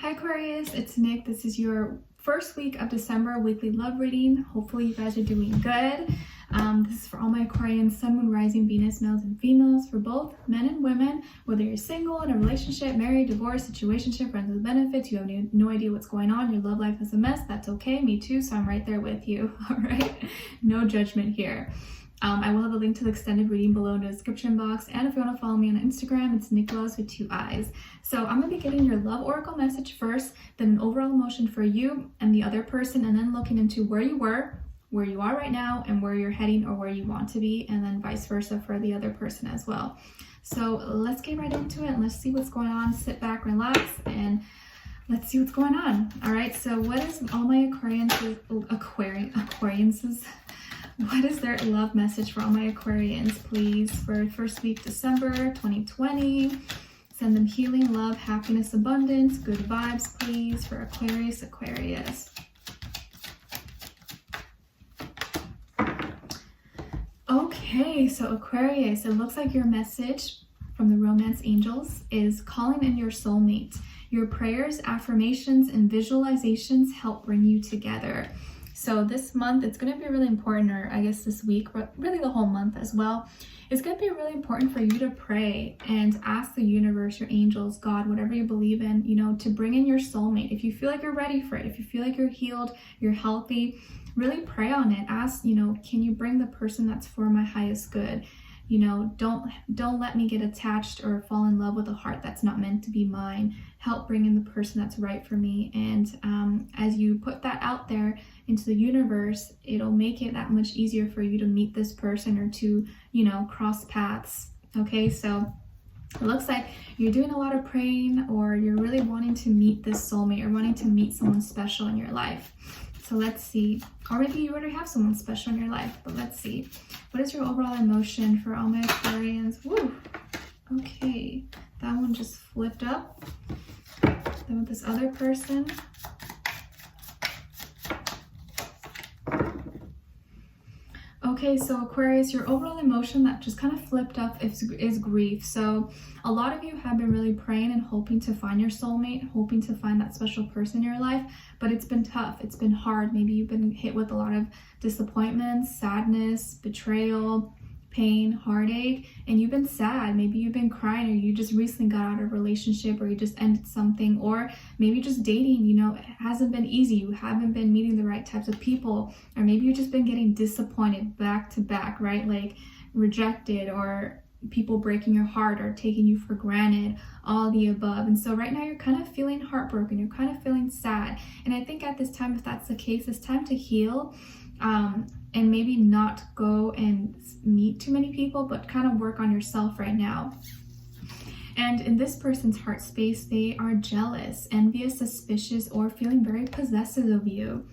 Hi Aquarius, it's Nick. This is your first week of December weekly love reading. Hopefully you guys are doing good. This is for all my Aquarians, Sun, Moon, Rising, Venus, males and females, for both men and women, whether you're single, in a relationship, married, divorced, situationship, friends with benefits, you have no idea what's going on, your love life is a mess, that's okay, me too, so I'm right there with you, all right? No judgment here. I will have a link to the extended reading below in the description box, and if you want to follow me on Instagram, it's Nicloves with 2 eyes. So I'm going to be getting your love oracle message first, then an overall emotion for you and the other person, and then looking into where you were, where you are right now, and where you're heading or where you want to be, and then vice versa for the other person as well. So let's get right into it and let's see what's going on. Sit back, relax, and let's see what's going on. All right, so what is all my Aquarians' what is their love message for all my Aquarians, please, for first week December 2020? Send them healing, love, happiness, abundance, good vibes, please, for Aquarius. Okay, so Aquarius, it looks like your message from the romance angels is calling in your soulmate. Your prayers, affirmations, and visualizations help bring you together. So this month, it's going to be really important, or I guess this week, but really the whole month as well. It's going to be really important for you to pray and ask the universe, your angels, God, whatever you believe in, you know, to bring in your soulmate. If you feel like you're ready for it, if you feel like you're healed, you're healthy, really pray on it. Ask, you know, can you bring the person that's for my highest good? You know, don't let me get attached or fall in love with a heart that's not meant to be mine. Help bring in the person that's right for me. And as you put that out there into the universe, it'll make it that much easier for you to meet this person or to, you know, cross paths. Okay, so it looks like you're doing a lot of praying, or you're really wanting to meet this soulmate, or wanting to meet someone special in your life. So let's see, or maybe you already have someone special in your life, but let's see. What is your overall emotion for all my Aquarians? Woo! Okay, that one just flipped up. Then with this other person. Okay, so Aquarius, your overall emotion that just kind of flipped up is grief. So a lot of you have been really praying and hoping to find your soulmate, hoping to find that special person in your life, but it's been tough. It's been hard. Maybe you've been hit with a lot of disappointments, sadness, betrayal, pain, heartache, and you've been sad. Maybe you've been crying, or you just recently got out of a relationship, or you just ended something, or maybe just dating, you know, it hasn't been easy. You haven't been meeting the right types of people, or maybe you've just been getting disappointed back to back, right? Like rejected, or people breaking your heart, or taking you for granted, all the above. And so right now you're kind of feeling heartbroken, you're kind of feeling sad. And I think at this time, if that's the case, it's time to heal, and maybe not go and meet too many people, but kind of work on yourself right now. And in this person's heart space, they are jealous, envious, suspicious, or feeling very possessive of you.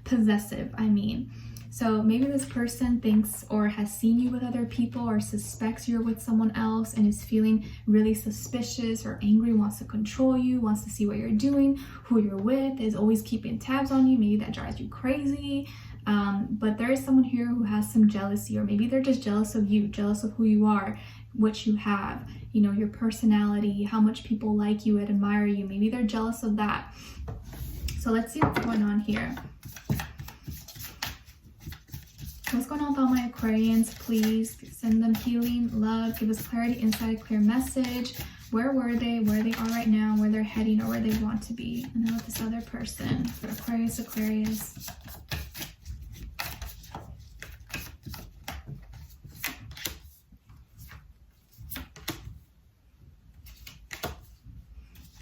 Possessive, I mean. So maybe this person thinks or has seen you with other people, or suspects you're with someone else, and is feeling really suspicious or angry, wants to control you, wants to see what you're doing, who you're with, is always keeping tabs on you. Maybe that drives you crazy. But there is someone here who has some jealousy, or maybe they're just jealous of you, jealous of who you are, what you have, you know, your personality, how much people like you and admire you. Maybe they're jealous of that. So let's see what's going on here. What's going on with all my Aquarians? Please send them healing, love, give us clarity, insight, clear message. Where were they, where they are right now, where they're heading, or where they want to be. And then with this other person, for Aquarius.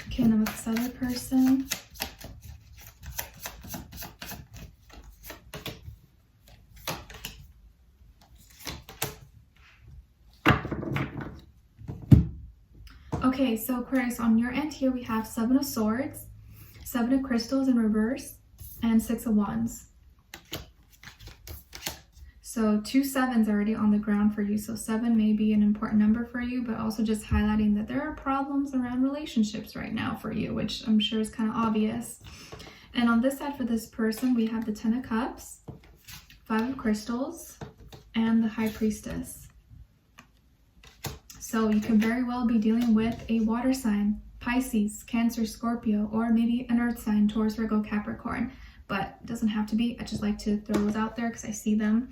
Okay, and then with this other person. Okay, so Aquarius, on your end here, we have 7 of Swords, 7 of Crystals in reverse, and 6 of Wands. So 2 7s already on the ground for you. So 7 may be an important number for you, but also just highlighting that there are problems around relationships right now for you, which I'm sure is kind of obvious. And on this side for this person, we have the 10 of Cups, 5 of Crystals, and the High Priestess. So you could very well be dealing with a water sign, Pisces, Cancer, Scorpio, or maybe an earth sign, Taurus, Virgo, Capricorn. But it doesn't have to be. I just like to throw those out there because I see them.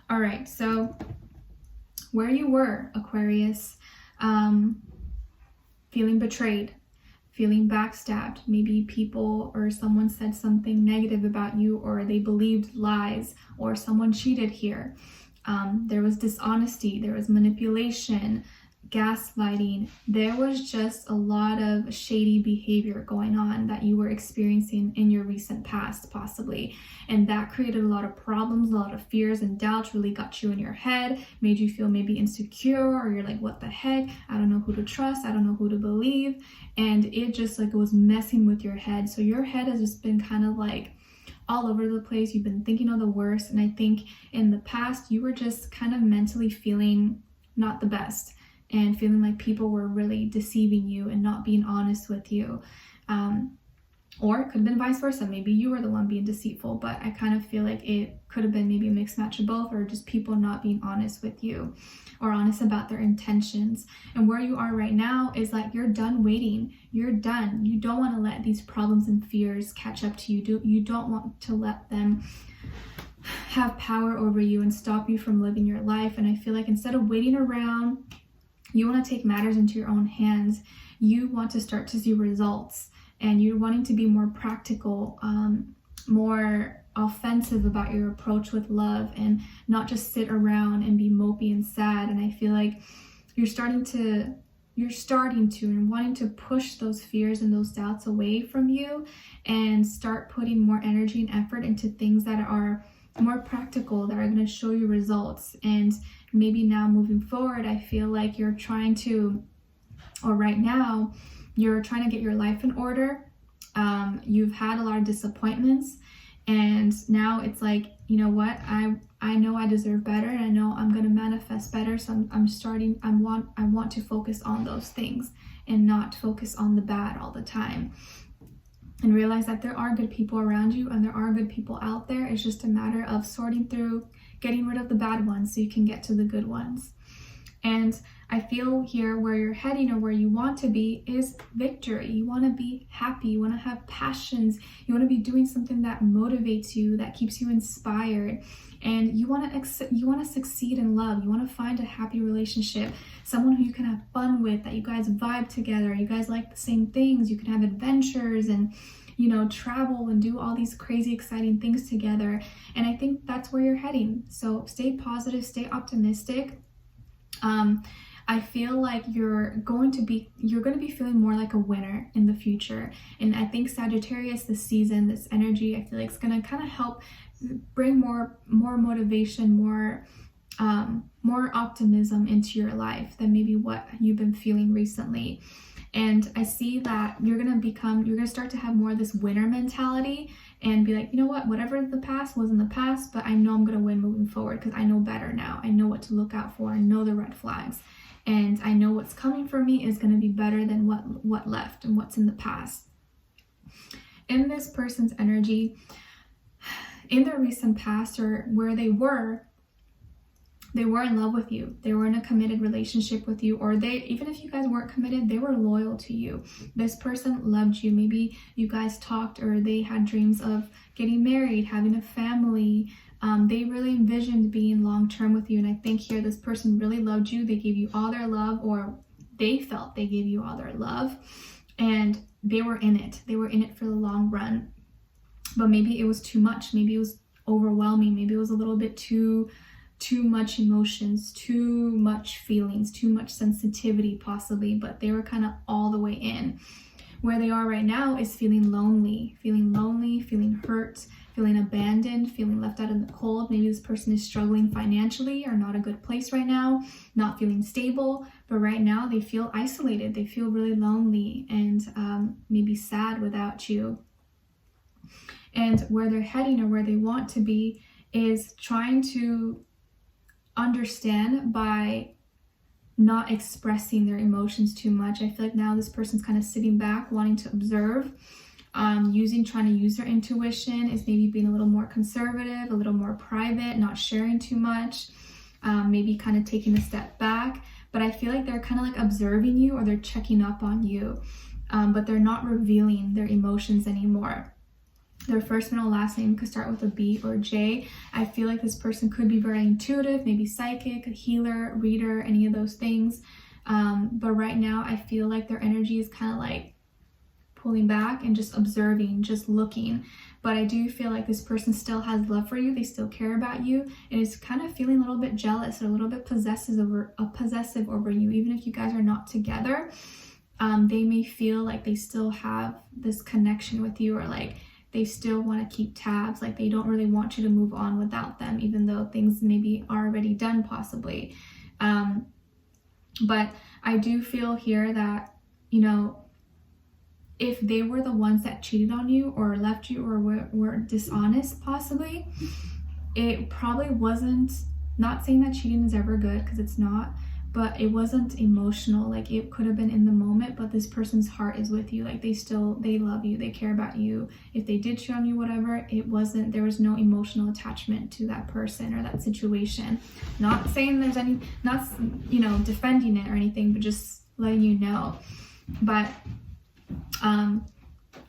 All right, so where you were, Aquarius, feeling betrayed, feeling backstabbed. Maybe people or someone said something negative about you, or they believed lies, or someone cheated here. There was dishonesty, there was manipulation, gaslighting. There was just a lot of shady behavior going on that you were experiencing in your recent past, possibly. And that created a lot of problems, a lot of fears and doubts, really got you in your head, made you feel maybe insecure, or you're like, what the heck? I don't know who to trust. I don't know who to believe. And it just like, it was messing with your head. So your head has just been kind of like all over the place. You've been thinking of the worst. And I think in the past, you were just kind of mentally feeling not the best, and feeling like people were really deceiving you and not being honest with you. Or it could have been vice versa. Maybe you were the one being deceitful, but I kind of feel like it could have been maybe a mixed match of both, or just people not being honest with you or honest about their intentions. And where you are right now is like, you're done waiting. You're done. You don't want to let these problems and fears catch up to you. You don't want to let them have power over you and stop you from living your life. And I feel like instead of waiting around, you want to take matters into your own hands. You want to start to see results, and you're wanting to be more practical, more offensive about your approach with love, and not just sit around and be mopey and sad. And I feel like you're starting to and wanting to push those fears and those doubts away from you, and start putting more energy and effort into things that are more practical, that are going to show you results. And maybe now moving forward, I feel like you're trying to, or right now, you're trying to get your life in order. You've had a lot of disappointments, and now it's like, you know what, I know I deserve better, and I know I'm going to manifest better. So I want to focus on those things and not focus on the bad all the time. And realize that there are good people around you, and there are good people out there. It's just a matter of sorting through, getting rid of the bad ones so you can get to the good ones. And I feel here where you're heading, or where you want to be, is victory. You want to be happy. You want to have passions. You want to be doing something that motivates you, that keeps you inspired. And you want to succeed in love. You want to find a happy relationship, someone who you can have fun with, that you guys vibe together. You guys like the same things. You can have adventures and, you know, travel and do all these crazy, exciting things together. And I think that's where you're heading. So stay positive, stay optimistic. I feel like you're going to be feeling more like a winner in the future. And I think Sagittarius, this season, this energy, I feel like it's going to kind of help bring more motivation, more optimism into your life than maybe what you've been feeling recently. And I see that you're going to start to have more of this winner mentality, and be like, you know what, whatever the past was in the past, but I know I'm going to win moving forward, because I know better now. I know what to look out for. I know the red flags, and I know what's coming for me is going to be better than what left and what's in the past. In this person's energy, in their recent past, or where they were in love with you. They were in a committed relationship with you, or even if you guys weren't committed, they were loyal to you. This person loved you. Maybe you guys talked, or they had dreams of getting married, having a family. They really envisioned being long-term with you. And I think here, this person really loved you. They gave you all their love, or they felt they gave you all their love, and they were in it. They were in it for the long run. But maybe it was too much. Maybe it was overwhelming. Maybe it was a little bit too much emotions, too much feelings, too much sensitivity possibly, but they were kind of all the way in. Where they are right now is feeling lonely, feeling hurt, feeling abandoned, feeling left out in the cold. Maybe this person is struggling financially, or not a good place right now, not feeling stable, but right now they feel isolated. They feel really lonely and maybe sad without you. And where they're heading, or where they want to be, is trying to understand by not expressing their emotions too much. I feel like now this person's kind of sitting back, wanting to observe, trying to use their intuition, is maybe being a little more conservative, a little more private, not sharing too much, maybe kind of taking a step back. But I feel like they're kind of like observing you, or they're checking up on you. but they're not revealing their emotions anymore. Their first, middle, last name could start with a B or J. I feel like this person could be very intuitive, maybe psychic, a healer, reader, any of those things. But right now I feel like their energy is kind of like pulling back and just observing, just looking. But I do feel like this person still has love for you. They still care about you, and is kind of feeling a little bit jealous or a little bit possessive over you. Even if you guys are not together, they may feel like they still have this connection with you, or like they still want to keep tabs. Like they don't really want you to move on without them, even though things maybe are already done possibly. But I do feel here that, you know, if they were the ones that cheated on you or left you or were dishonest possibly, it probably wasn't, not saying that cheating is ever good, because it's not, but it wasn't emotional. Like it could have been in the moment, but this person's heart is with you. Like they love you, they care about you. If they did cheat on you, whatever, there was no emotional attachment to that person or that situation. Not saying there's any, not, you know, defending it or anything, but just letting you know. But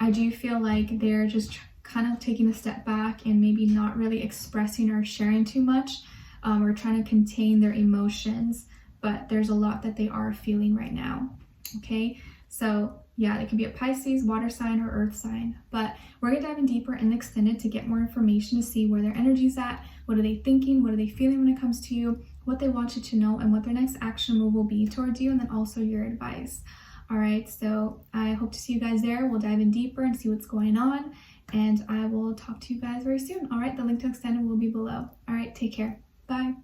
I do feel like they're just kind of taking a step back and maybe not really expressing or sharing too much, or trying to contain their emotions. But there's a lot that they are feeling right now. Okay, so yeah, it could be a Pisces, water sign, or earth sign. But we're gonna dive in deeper in the extended to get more information, to see where their energy's at, what are they thinking, what are they feeling when it comes to you, what they want you to know, and what their next action move will be towards you, and then also your advice. All right, so I hope to see you guys there. We'll dive in deeper and see what's going on, and I will talk to you guys very soon. All right, the link to extended will be below. All right, take care. Bye.